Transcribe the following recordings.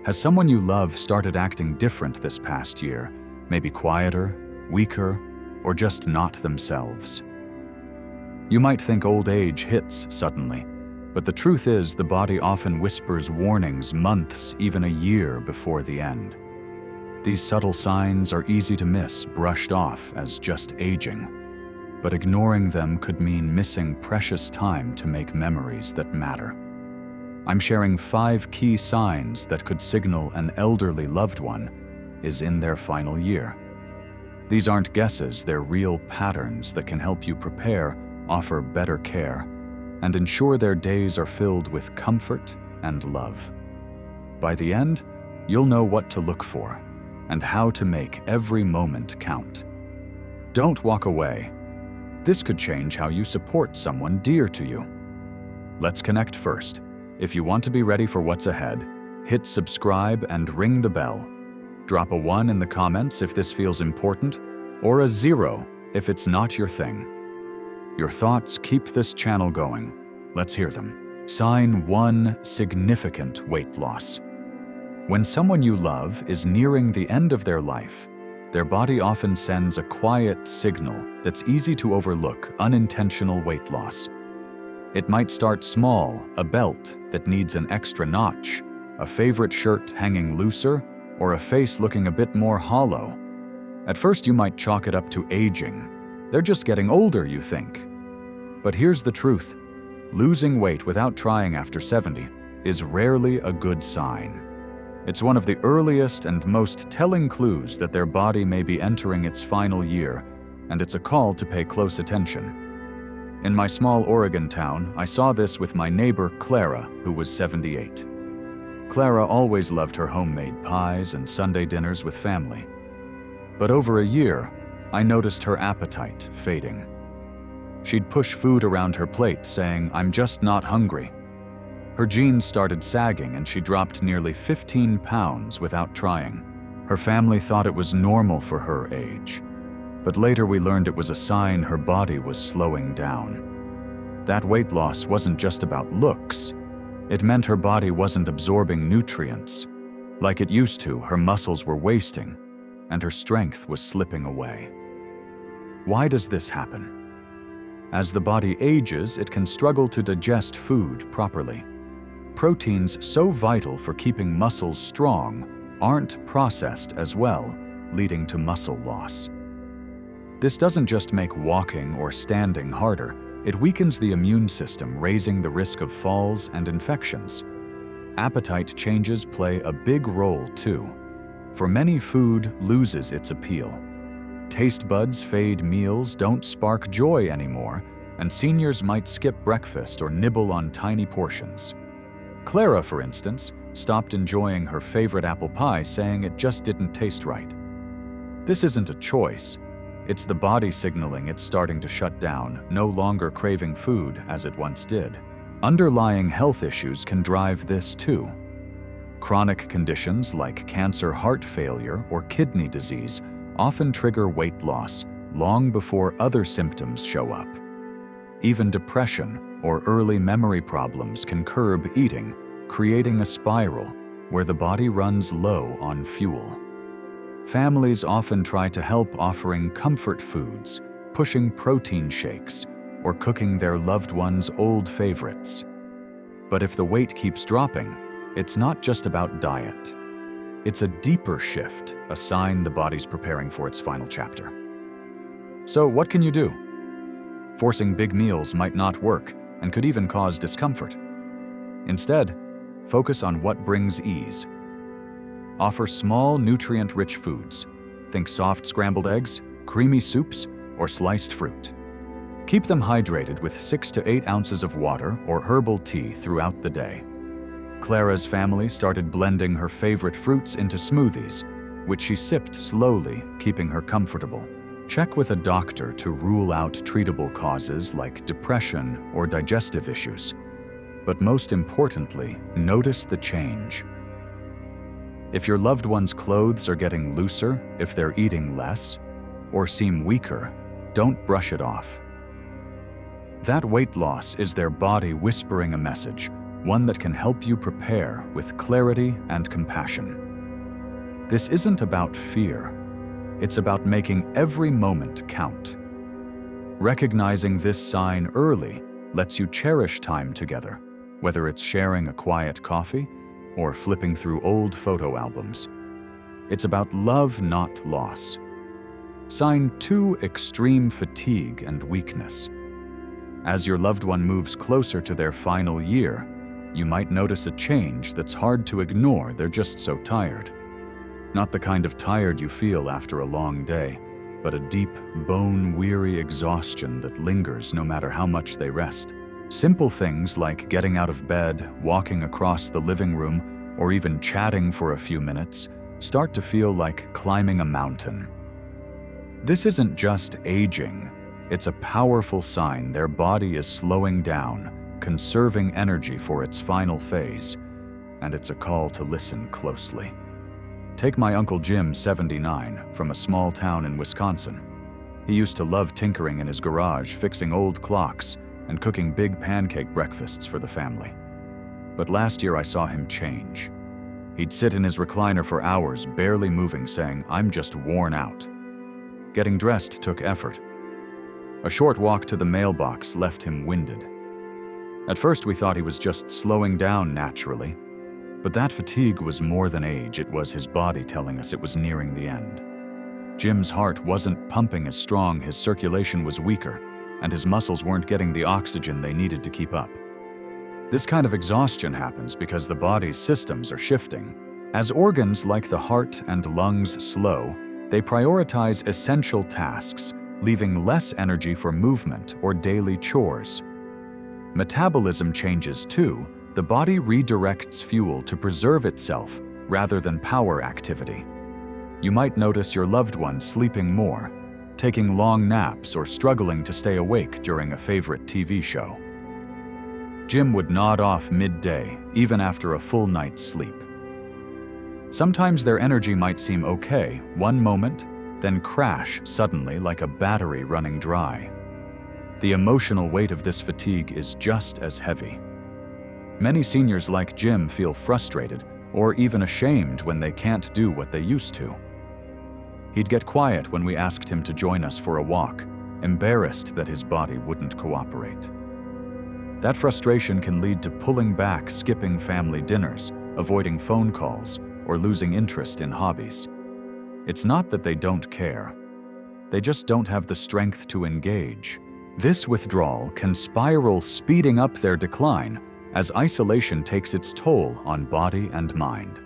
Has someone you love started acting different this past year? Maybe quieter, weaker, or just not themselves? You might think old age hits suddenly, but the truth is the body often whispers warnings months, even a year before the end. These subtle signs are easy to miss, brushed off as just aging, but ignoring them could mean missing precious time to make memories that matter. I'm sharing 5 key signs that could signal an elderly loved one is in their final year. These aren't guesses, they're real patterns that can help you prepare, offer better care, and ensure their days are filled with comfort and love. By the end, you'll know what to look for and how to make every moment count. Don't walk away. This could change how you support someone dear to you. Let's connect first. If you want to be ready for what's ahead, hit subscribe and ring the bell. Drop a 1 in the comments if this feels important, or a 0 if it's not your thing. Your thoughts keep this channel going. Let's hear them. Sign 1: significant weight loss. When someone you love is nearing the end of their life, their body often sends a quiet signal that's easy to overlook: unintentional weight loss. It might start small, a belt that needs an extra notch, a favorite shirt hanging looser, or a face looking a bit more hollow. At first you might chalk it up to aging. They're just getting older, you think. But here's the truth. Losing weight without trying after 70 is rarely a good sign. It's one of the earliest and most telling clues that their body may be entering its final year, and it's a call to pay close attention. In my small Oregon town, I saw this with my neighbor Clara, who was 78. Clara always loved her homemade pies and Sunday dinners with family. But over a year, I noticed her appetite fading. She'd push food around her plate, saying, "I'm just not hungry." Her jeans started sagging and she dropped nearly 15 pounds without trying. Her family thought it was normal for her age. But later we learned it was a sign her body was slowing down. That weight loss wasn't just about looks. It meant her body wasn't absorbing nutrients. Like it used to, her muscles were wasting, and her strength was slipping away. Why does this happen? As the body ages, it can struggle to digest food properly. Proteins so vital for keeping muscles strong aren't processed as well, leading to muscle loss. This doesn't just make walking or standing harder, it weakens the immune system, raising the risk of falls and infections. Appetite changes play a big role too. For many, food loses its appeal. Taste buds fade, meals don't spark joy anymore, and seniors might skip breakfast or nibble on tiny portions. Clara, for instance, stopped enjoying her favorite apple pie, saying it just didn't taste right. This isn't a choice. It's the body signaling it's starting to shut down, no longer craving food as it once did. Underlying health issues can drive this too. Chronic conditions like cancer, heart failure, or kidney disease often trigger weight loss long before other symptoms show up. Even depression or early memory problems can curb eating, creating a spiral where the body runs low on fuel. Families often try to help, offering comfort foods, pushing protein shakes, or cooking their loved ones' old favorites. But if the weight keeps dropping, it's not just about diet. It's a deeper shift, a sign the body's preparing for its final chapter. So what can you do? Forcing big meals might not work and could even cause discomfort. Instead, focus on what brings ease. Offer small, nutrient-rich foods. Think soft scrambled eggs, creamy soups, or sliced fruit. Keep them hydrated with 6 to 8 ounces of water or herbal tea throughout the day. Clara's family started blending her favorite fruits into smoothies, which she sipped slowly, keeping her comfortable. Check with a doctor to rule out treatable causes like depression or digestive issues. But most importantly, notice the change. If your loved one's clothes are getting looser, if they're eating less, or seem weaker, don't brush it off. That weight loss is their body whispering a message. one that can help you prepare with clarity and compassion. This isn't about fear. It's about making every moment count. Recognizing this sign early lets you cherish time together, whether it's sharing a quiet coffee or flipping through old photo albums. It's about love, not loss. Sign 2: extreme fatigue and weakness. As your loved one moves closer to their final year, you might notice a change that's hard to ignore. They're just so tired. Not the kind of tired you feel after a long day, but a deep, bone-weary exhaustion that lingers no matter how much they rest. Simple things like getting out of bed, walking across the living room, or even chatting for a few minutes start to feel like climbing a mountain. This isn't just aging. It's a powerful sign their body is slowing down, conserving energy for its final phase, and it's a call to listen closely. Take my Uncle Jim, 79, from a small town in Wisconsin. He used to love tinkering in his garage, fixing old clocks, and cooking big pancake breakfasts for the family. But last year I saw him change. He'd sit in his recliner for hours, barely moving, saying, "I'm just worn out." Getting dressed took effort. A short walk to the mailbox left him winded. At first we thought he was just slowing down naturally, but that fatigue was more than age. It was his body telling us it was nearing the end. Jim's heart wasn't pumping as strong, his circulation was weaker, and his muscles weren't getting the oxygen they needed to keep up. This kind of exhaustion happens because the body's systems are shifting. As organs like the heart and lungs slow, they prioritize essential tasks, leaving less energy for movement or daily chores. Metabolism changes too. The body redirects fuel to preserve itself rather than power activity. You might notice your loved one sleeping more, taking long naps, or struggling to stay awake during a favorite TV show. Jim would nod off midday, even after a full night's sleep. Sometimes their energy might seem okay one moment, then crash suddenly like a battery running dry. The emotional weight of this fatigue is just as heavy. Many seniors like Jim feel frustrated or even ashamed when they can't do what they used to. He'd get quiet when we asked him to join us for a walk, embarrassed that his body wouldn't cooperate. That frustration can lead to pulling back, skipping family dinners, avoiding phone calls, or losing interest in hobbies. It's not that they don't care. They just don't have the strength to engage. This withdrawal can spiral, speeding up their decline as isolation takes its toll on body and mind.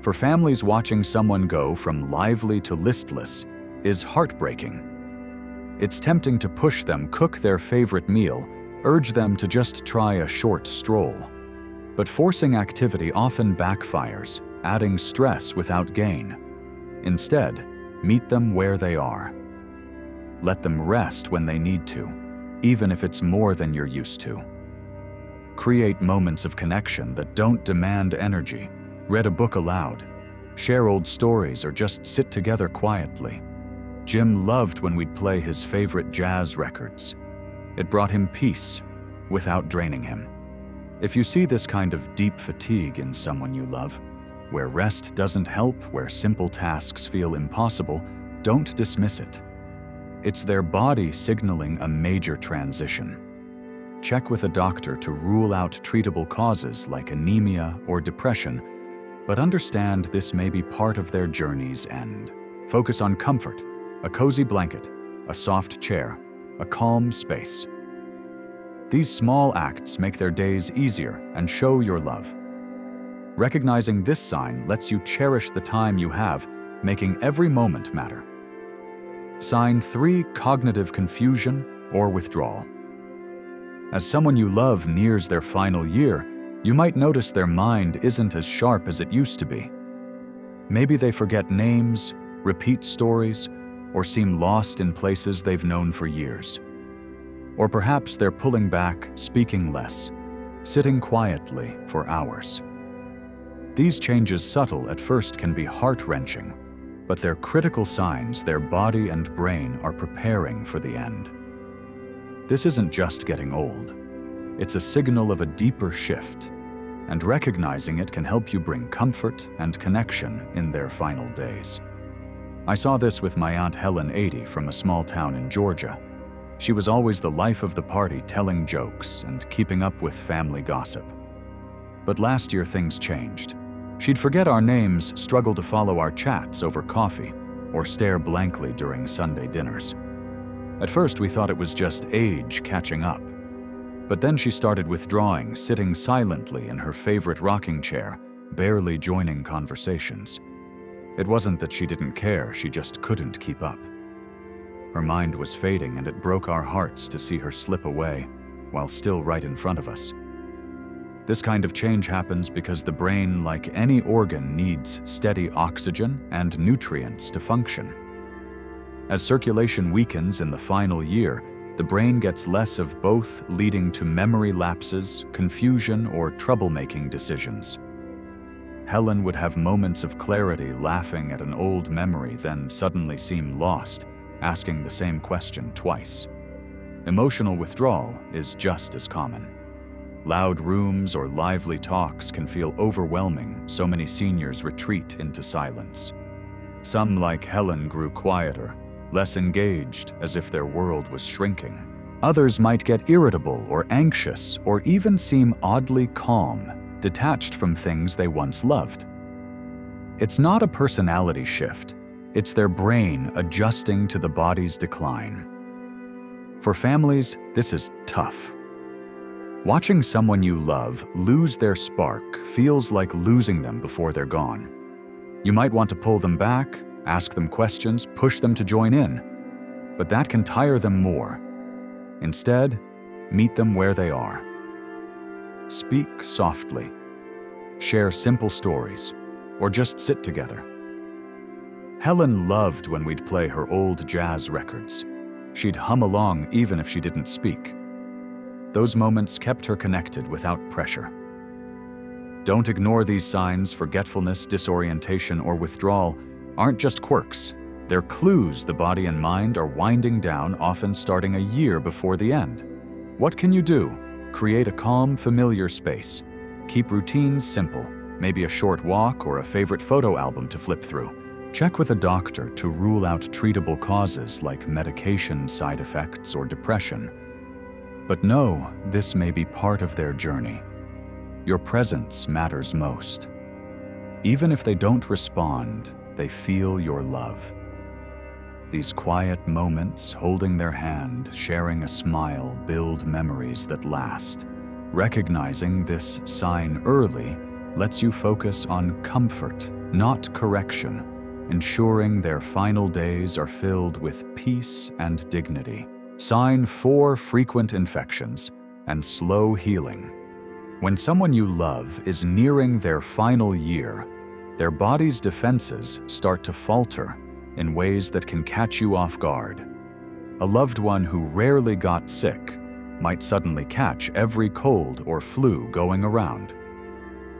For families, watching someone go from lively to listless is heartbreaking. It's tempting to push them, cook their favorite meal, urge them to just try a short stroll. But forcing activity often backfires, adding stress without gain. Instead, meet them where they are. Let them rest when they need to, even if it's more than you're used to. Create moments of connection that don't demand energy. Read a book aloud, share old stories, or just sit together quietly. Jim loved when we'd play his favorite jazz records. It brought him peace without draining him. If you see this kind of deep fatigue in someone you love, where rest doesn't help, where simple tasks feel impossible, don't dismiss it. It's their body signaling a major transition. Check with a doctor to rule out treatable causes like anemia or depression, but understand this may be part of their journey's end. Focus on comfort, a cozy blanket, a soft chair, a calm space. These small acts make their days easier and show your love. Recognizing this sign lets you cherish the time you have, making every moment matter. Sign 3: cognitive confusion or withdrawal. As someone you love nears their final year, you might notice their mind isn't as sharp as it used to be. Maybe they forget names, repeat stories, or seem lost in places they've known for years. Or perhaps they're pulling back, speaking less, sitting quietly for hours. These changes, subtle at first, can be heart-wrenching, but they're critical signs their body and brain are preparing for the end. This isn't just getting old. It's a signal of a deeper shift, and recognizing it can help you bring comfort and connection in their final days. I saw this with my Aunt Helen, 80, from a small town in Georgia. She was always the life of the party, telling jokes and keeping up with family gossip. But last year things changed. She'd forget our names, struggle to follow our chats over coffee, or stare blankly during Sunday dinners. At first we thought it was just age catching up. But then she started withdrawing, sitting silently in her favorite rocking chair, barely joining conversations. It wasn't that she didn't care, she just couldn't keep up. Her mind was fading, and it broke our hearts to see her slip away while still right in front of us. This kind of change happens because the brain, like any organ, needs steady oxygen and nutrients to function. As circulation weakens in the final year, the brain gets less of both, leading to memory lapses, confusion, or troublemaking decisions. Helen would have moments of clarity, laughing at an old memory, then suddenly seem lost, asking the same question twice. Emotional withdrawal is just as common. Loud rooms or lively talks can feel overwhelming, so many seniors retreat into silence. Some, like Helen, grew quieter, less engaged, as if their world was shrinking. Others might get irritable or anxious, or even seem oddly calm, detached from things they once loved. It's not a personality shift, it's their brain adjusting to the body's decline. For families, this is tough. Watching someone you love lose their spark feels like losing them before they're gone. You might want to pull them back, ask them questions, push them to join in, but that can tire them more. Instead, meet them where they are. Speak softly, share simple stories, or just sit together. Helen loved when we'd play her old jazz records. She'd hum along even if she didn't speak. Those moments kept her connected without pressure. Don't ignore these signs. Forgetfulness, disorientation, or withdrawal aren't just quirks. They're clues the body and mind are winding down, often starting a year before the end. What can you do? Create a calm, familiar space. Keep routines simple, maybe a short walk or a favorite photo album to flip through. Check with a doctor to rule out treatable causes like medication side effects or depression. But know this may be part of their journey. Your presence matters most. Even if they don't respond, they feel your love. These quiet moments, holding their hand, sharing a smile, build memories that last. Recognizing this sign early lets you focus on comfort, not correction, ensuring their final days are filled with peace and dignity. Sign 4: frequent infections and slow healing. When someone you love is nearing their final year, their body's defenses start to falter in ways that can catch you off guard. A loved one who rarely got sick might suddenly catch every cold or flu going around.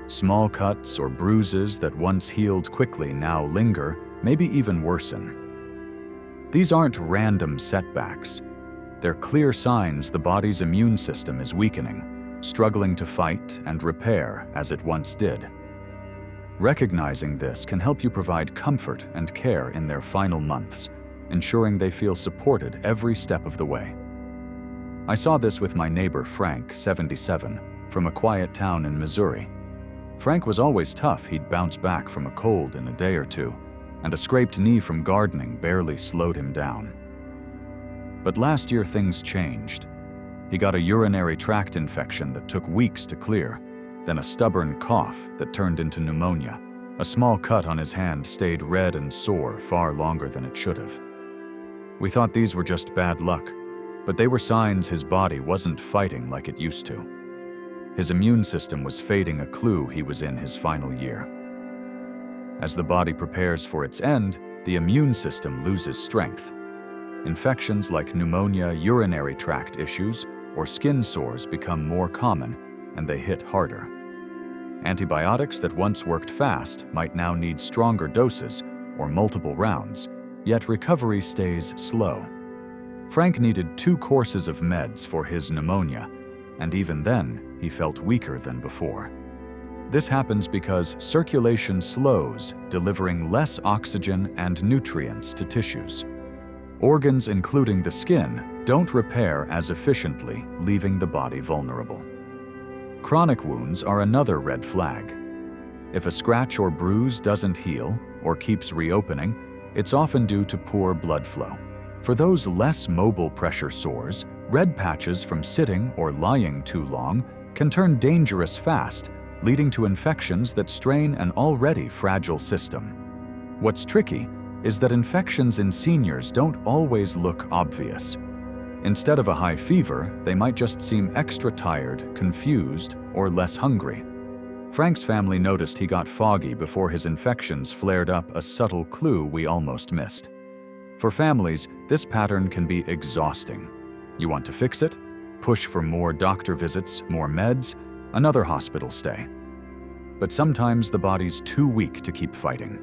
Small cuts or bruises that once healed quickly now linger, maybe even worsen. These aren't random setbacks. They're clear signs the body's immune system is weakening, struggling to fight and repair as it once did. Recognizing this can help you provide comfort and care in their final months, ensuring they feel supported every step of the way. I saw this with my neighbor Frank, 77, from a quiet town in Missouri. Frank was always tough. He'd bounce back from a cold in a day or two, and a scraped knee from gardening barely slowed him down. But last year things changed. He got a urinary tract infection that took weeks to clear, then a stubborn cough that turned into pneumonia. A small cut on his hand stayed red and sore far longer than it should have. We thought these were just bad luck, but they were signs his body wasn't fighting like it used to. His immune system was fading, a clue he was in his final year. As the body prepares for its end, the immune system loses strength. Infections like pneumonia, urinary tract issues, or skin sores become more common, and they hit harder. Antibiotics that once worked fast might now need stronger doses or multiple rounds, yet recovery stays slow. Frank needed 2 courses of meds for his pneumonia, and even then, he felt weaker than before. This happens because circulation slows, delivering less oxygen and nutrients to tissues. Organs, including the skin, don't repair as efficiently, leaving the body vulnerable. Chronic wounds are another red flag. If a scratch or bruise doesn't heal or keeps reopening, it's often due to poor blood flow. For those less mobile pressure sores, red patches from sitting or lying too long can turn dangerous fast, leading to infections that strain an already fragile system. What's tricky is that infections in seniors don't always look obvious. Instead of a high fever, they might just seem extra tired, confused, or less hungry. Frank's family noticed he got foggy before his infections flared up, a subtle clue we almost missed. For families, this pattern can be exhausting. You want to fix it? Push for more doctor visits, more meds, another hospital stay. But sometimes the body's too weak to keep fighting.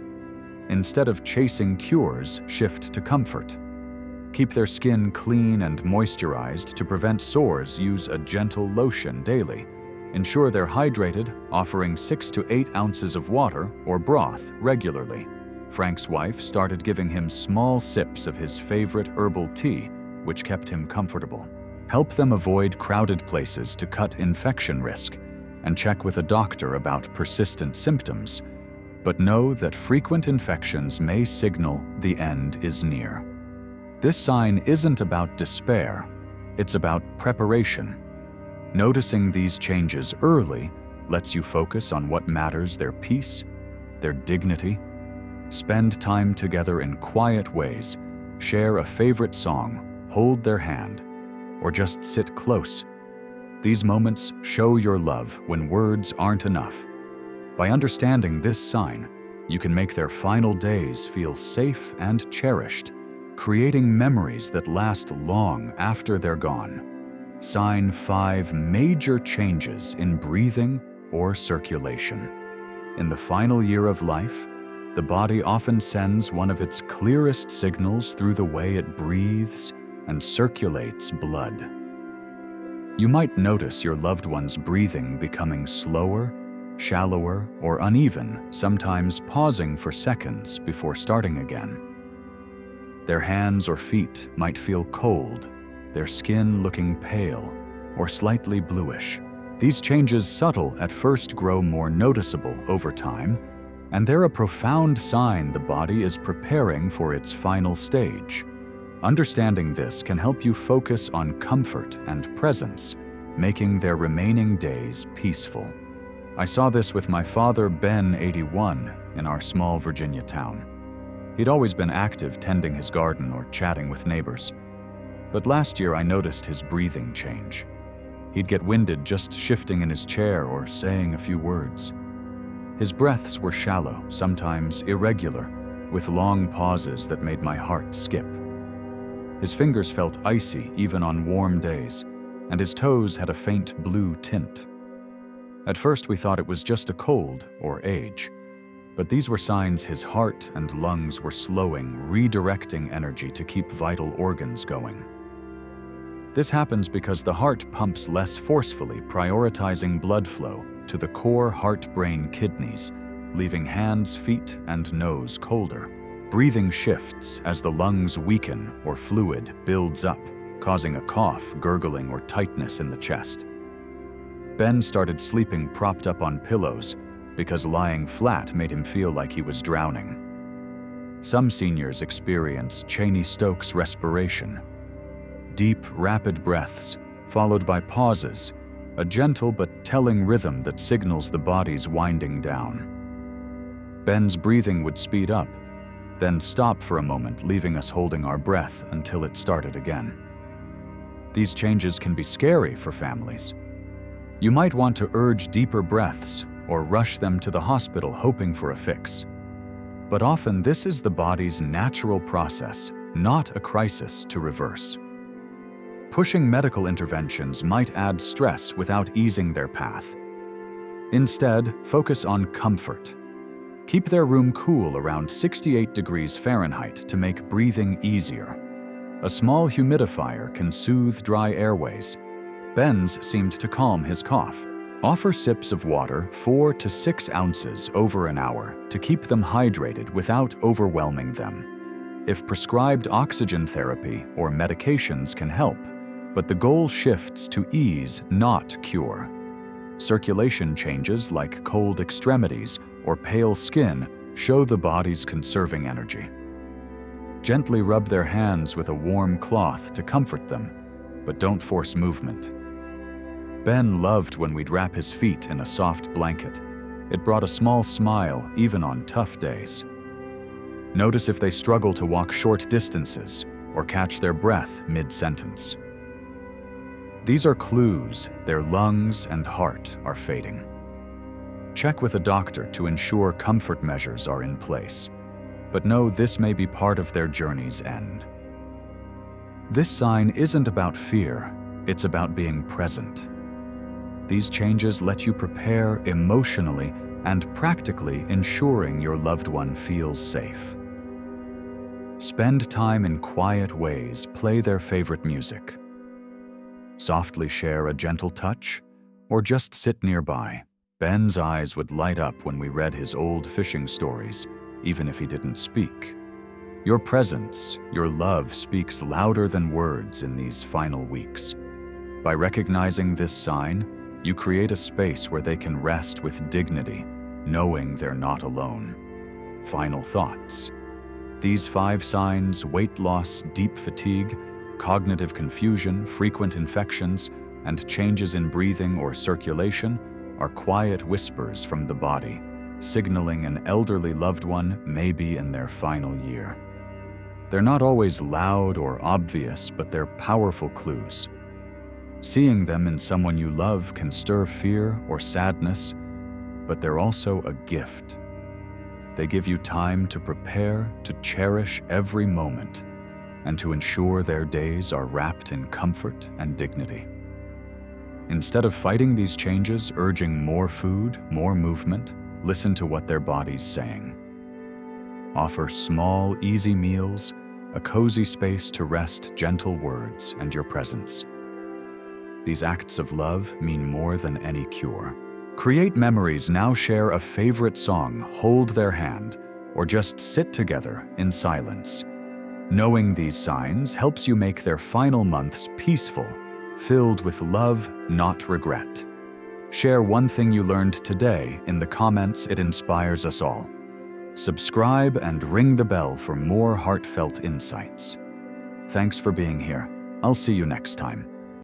Instead of chasing cures, shift to comfort. Keep their skin clean and moisturized to prevent sores. Use a gentle lotion daily. Ensure they're hydrated, offering 6 to 8 ounces of water or broth regularly. Frank's wife started giving him small sips of his favorite herbal tea, which kept him comfortable. Help them avoid crowded places to cut infection risk, and check with a doctor about persistent symptoms. But know that frequent infections may signal the end is near. This sign isn't about despair, it's about preparation. Noticing these changes early lets you focus on what matters: their peace, their dignity. Spend time together in quiet ways, share a favorite song, hold their hand, or just sit close. These moments show your love when words aren't enough. By understanding this sign, you can make their final days feel safe and cherished, creating memories that last long after they're gone. Sign 5: major changes in breathing or circulation. In the final year of life, the body often sends one of its clearest signals through the way it breathes and circulates blood. You might notice your loved one's breathing becoming slower, shallower, or uneven, sometimes pausing for seconds before starting again. Their hands or feet might feel cold, their skin looking pale or slightly bluish. These changes, subtle at first, grow more noticeable over time, and they're a profound sign the body is preparing for its final stage. Understanding this can help you focus on comfort and presence, making their remaining days peaceful. I saw this with my father, Ben, 81, in our small Virginia town. He'd always been active, tending his garden or chatting with neighbors. But last year I noticed his breathing change. He'd get winded just shifting in his chair or saying a few words. His breaths were shallow, sometimes irregular, with long pauses that made my heart skip. His fingers felt icy even on warm days, and his toes had a faint blue tint. At first we thought it was just a cold or age, but these were signs his heart and lungs were slowing, redirecting energy to keep vital organs going. This happens because the heart pumps less forcefully, prioritizing blood flow to the core heart-brain kidneys, leaving hands, feet, and nose colder. Breathing shifts as the lungs weaken or fluid builds up, causing a cough, gurgling, or tightness in the chest. Ben started sleeping propped up on pillows because lying flat made him feel like he was drowning. Some seniors experience Cheney-Stokes respiration, deep, rapid breaths, followed by pauses, a gentle but telling rhythm that signals the body's winding down. Ben's breathing would speed up, then stop for a moment, leaving us holding our breath until it started again. These changes can be scary for families. You might want to urge deeper breaths or rush them to the hospital hoping for a fix. But often this is the body's natural process, not a crisis to reverse. Pushing medical interventions might add stress without easing their path. Instead, focus on comfort. Keep their room cool around 68 degrees Fahrenheit to make breathing easier. A small humidifier can soothe dry airways, Ben's seemed to calm his cough. Offer sips of water 4 to 6 ounces over an hour to keep them hydrated without overwhelming them. If prescribed oxygen therapy or medications can help, but the goal shifts to ease, not cure. Circulation changes like cold extremities or pale skin show the body's conserving energy. Gently rub their hands with a warm cloth to comfort them, but don't force movement. Ben loved when we'd wrap his feet in a soft blanket. It brought a small smile even on tough days. Notice if they struggle to walk short distances or catch their breath mid-sentence. These are clues their lungs and heart are fading. Check with a doctor to ensure comfort measures are in place, but know this may be part of their journey's end. This sign isn't about fear, it's about being present. These changes let you prepare emotionally and practically, ensuring your loved one feels safe. Spend time in quiet ways, play their favorite music. Softly share a gentle touch, or just sit nearby. Ben's eyes would light up when we read his old fishing stories, even if he didn't speak. Your presence, your love speaks louder than words in these final weeks. By recognizing this sign, you create a space where they can rest with dignity, knowing they're not alone. Final thoughts. These 5 signs, weight loss, deep fatigue, cognitive confusion, frequent infections, and changes in breathing or circulation, are quiet whispers from the body, signaling an elderly loved one may be in their final year. They're not always loud or obvious, but they're powerful clues. Seeing them in someone you love can stir fear or sadness, but they're also a gift. They give you time to prepare, to cherish every moment, and to ensure their days are wrapped in comfort and dignity. Instead of fighting these changes, urging more food, more movement, listen to what their body's saying. Offer small, easy meals, a cozy space to rest, gentle words, and your presence. These acts of love mean more than any cure. Create memories. Now share a favorite song, hold their hand, or just sit together in silence. Knowing these signs helps you make their final months peaceful, filled with love, not regret. Share one thing you learned today in the comments. It inspires us all. Subscribe and ring the bell for more heartfelt insights. Thanks for being here. I'll see you next time.